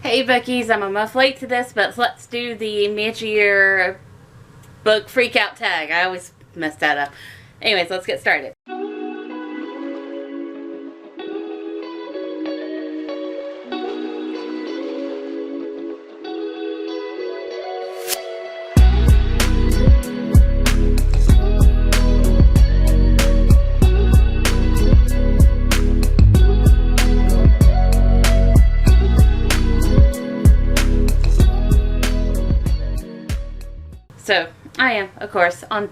Hey Bookies, I'm a month late to this, but let's do the mid-year book Freakout tag. I always mess that up. Anyways, let's get started. So, I am, of course, on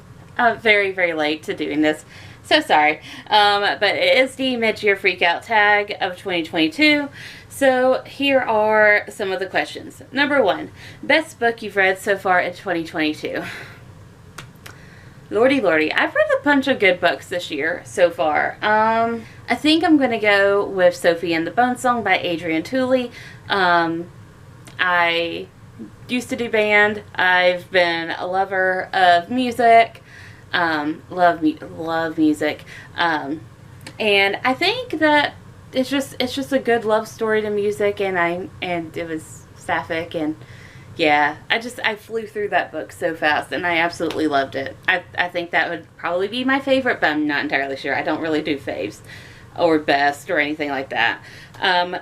very, very late to doing this. So sorry. But it is the mid-year freakout tag of 2022. So here are some of the questions. Number 1, best book you've read so far in 2022. Lordy, lordy. I've read a bunch of good books this year so far. I think I'm going to go with Sofi and the Bone Song by Adrienne Tooley. I used to do band. I've been a lover of music. Love music. And I think that it's just a good love story to music, and it was sapphic, and yeah, I flew through that book so fast, and I absolutely loved it. I think that would probably be my favorite, but I'm not entirely sure. I don't really do faves or best or anything like that.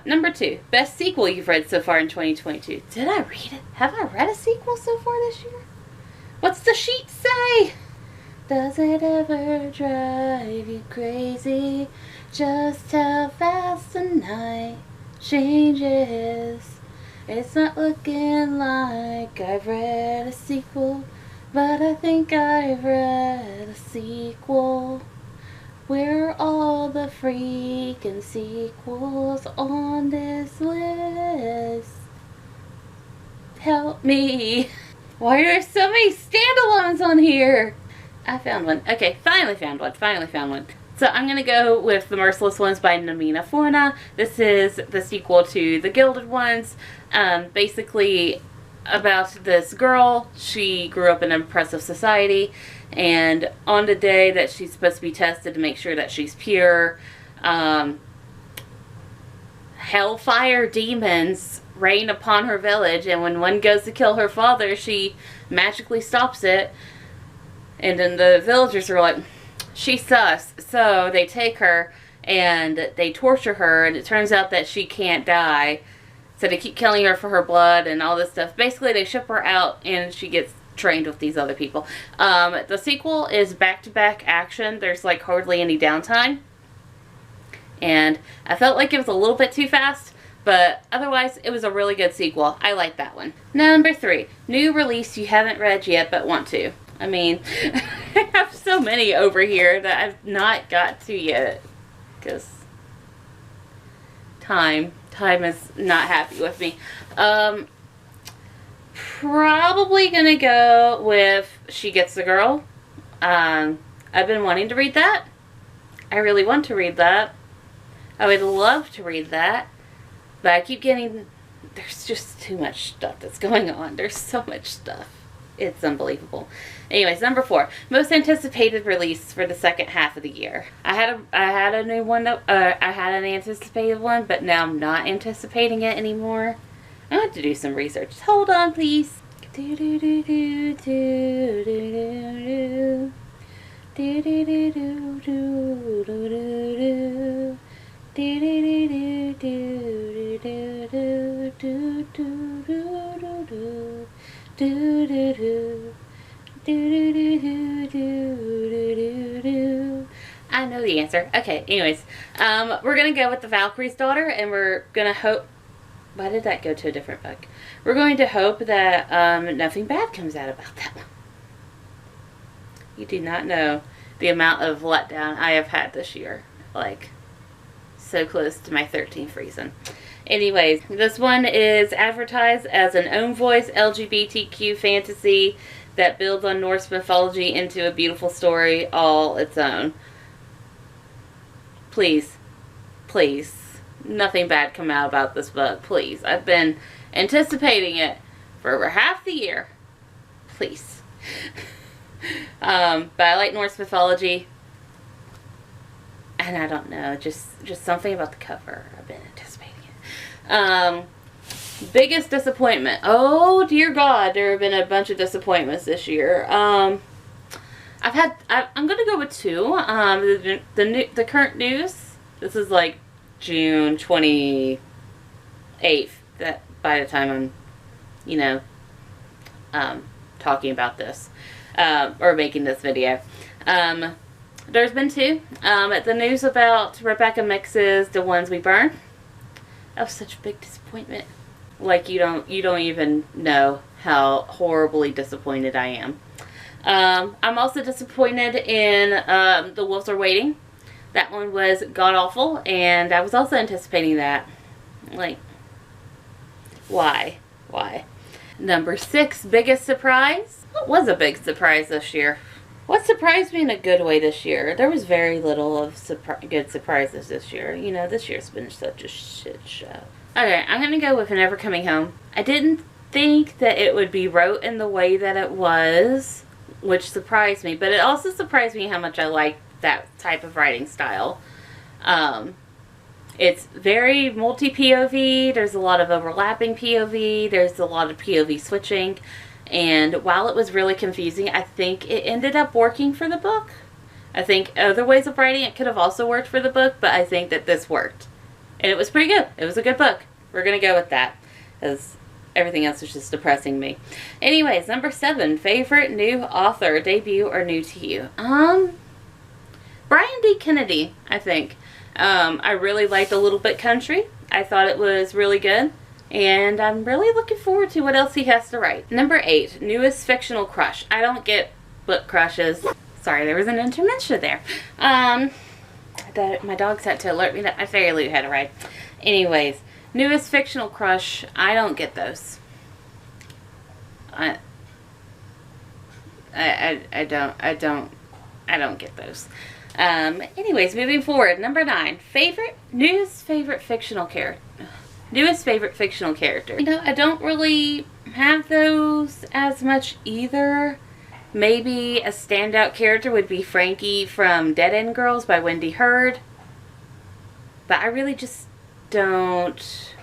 Number 2, best sequel you've read so far in 2022. Did I read it? Have I read a sequel so far this year? What's the sheet say? Does it ever drive you crazy just how fast the night changes? It's not looking like I've read a sequel, but I think I've read a sequel. Where are all the freaking sequels on this list? Help me. Why are there so many standalones on here? I found one. Okay, finally found one. So I'm going to go with the Merciless ones by Namina Forna. This is the sequel to the Gilded ones. Basically about this girl. She grew up in an oppressive society, and on the day that she's supposed to be tested to make sure that she's pure, hellfire demons rain upon her village, and when one goes to kill her father, she magically stops it, and then the villagers are like, she's sus, so they take her and they torture her, and it turns out that she can't die. So they keep killing her for her blood and all this stuff. Basically, they ship her out and she gets trained with these other people. The sequel is back-to-back action. There's like hardly any downtime. And I felt like it was a little bit too fast, but otherwise it was a really good sequel. I like that one. Number 3, new release you haven't read yet but want to. I mean, I have so many over here that I've not got to yet. Because time is not happy with me. Probably gonna go with She Gets the Girl. I've been wanting to read that. I really want to read that. I would love to read that. But I keep getting... There's just too much stuff that's going on. There's so much stuff. It's unbelievable. Anyways, number 4, most anticipated release for the second half of the year. I had a new one. I had an anticipated one, but now I'm not anticipating it anymore. I have to do some research. Hold on, please. I know the answer. Okay, anyways. We're going to go with The Valkyrie's Daughter, and we're going to hope... Why did that go to a different book? We're going to hope that nothing bad comes out about that one. You do not know the amount of letdown I have had this year. Like, so close to my 13th reason. Anyways, this one is advertised as an own voice LGBTQ fantasy that builds on Norse mythology into a beautiful story all its own. Please, please, nothing bad come out about this book, please. I've been anticipating it for over half the year. Please. But I like Norse mythology. And I don't know, just something about the cover. I've been anticipating it. Biggest disappointment. Oh dear God, there have been a bunch of disappointments this year. I'm gonna go with two. The current news. This is like June 28th. That by the time I'm, you know, talking about this or making this video. There's been two. The news about Rebecca Mix's The Ones We Burn. That was such a big disappointment. Like you don't even know how horribly disappointed I am. I'm also disappointed in The Wolves Are Waiting. That one was god-awful, and I was also anticipating that. Like, why? Why? Number 6, biggest surprise. What was a big surprise this year? What surprised me in a good way this year? There was very little of good surprises this year. You know, this year's been such a shit show. Okay, I'm going to go with Never Coming Home. I didn't think that it would be wrote in the way that it was, which surprised me. But it also surprised me how much I liked that type of writing style. It's very multi-POV. There's a lot of overlapping POV. There's a lot of POV switching. And while it was really confusing, I think it ended up working for the book. I think other ways of writing it could have also worked for the book, but I think that this worked. And it was pretty good. It was a good book. We're going to go with that, because everything else is just depressing me. Anyways, number 7, favorite new author, debut or new to you? Brian D. Kennedy, I think. I really liked A Little Bit Country. I thought it was really good. And I'm really looking forward to what else he has to write. Number 8, newest fictional crush. I don't get book crushes. Sorry, there was an intermission there. My dog had to alert me that my fairy loot had arrived. Anyways, newest fictional crush. I don't get those. I don't get those. Anyways, moving forward. Number 9, newest favorite fictional character. Newest favorite fictional character. You know, I don't really have those as much either. Maybe a standout character would be Frankie from Dead End Girls by Wendy Hurd. But I really just don't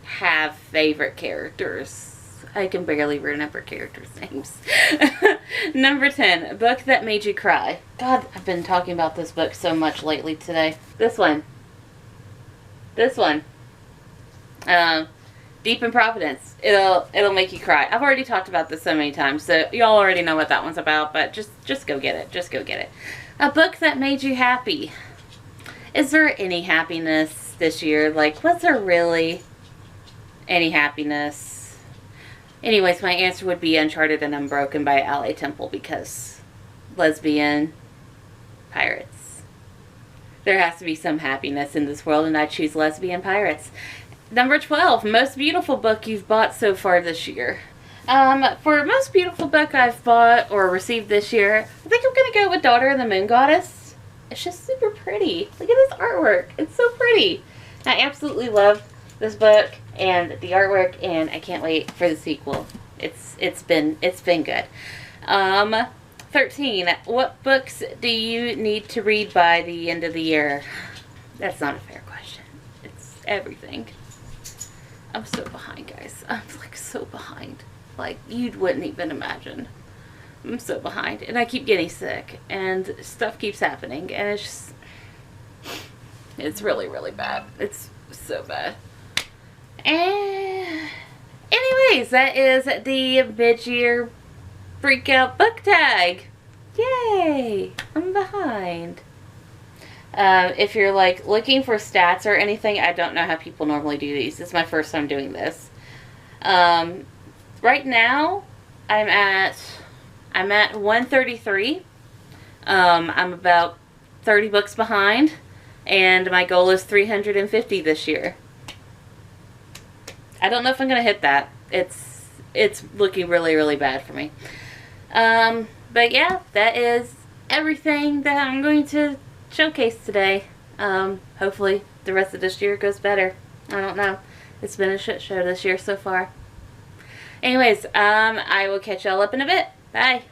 have favorite characters. I can barely remember characters' names. Number 10, book that made you cry. God, I've been talking about this book so much lately today. This one. Deep in Providence. It'll make you cry. I've already talked about this so many times, so y'all already know what that one's about, but just go get it. Just go get it. A book that made you happy. Is there any happiness this year? Like, was there really any happiness? Anyways, my answer would be Uncharted and Unbroken by L.A. Temple, because lesbian pirates. There has to be some happiness in this world, and I choose lesbian pirates. Number 12, most beautiful book you've bought so far this year. For most beautiful book I've bought or received this year, I think I'm going to go with Daughter of the Moon Goddess. It's just super pretty. Look at this artwork. It's so pretty. I absolutely love this book and the artwork, and I can't wait for the sequel. It's been good. 13, what books do you need to read by the end of the year? That's not a fair question. It's everything. I'm so behind, guys. I'm like so behind. Like, you wouldn't even imagine. I'm so behind. And I keep getting sick. And stuff keeps happening. And it's just... it's really, really bad. It's so bad. And... anyways, that is the mid-year Freakout book tag. Yay! I'm behind. If you're like looking for stats or anything, I don't know how people normally do these. This is my first time doing this. Right now, I'm at 133. I'm about 30 books behind, and my goal is 350 this year. I don't know if I'm gonna hit that. It's looking really, really bad for me. But yeah, that is everything that I'm going to showcase today. Hopefully the rest of this year goes better. I don't know. It's been a shit show this year so far. Anyways, I will catch y'all up in a bit. Bye.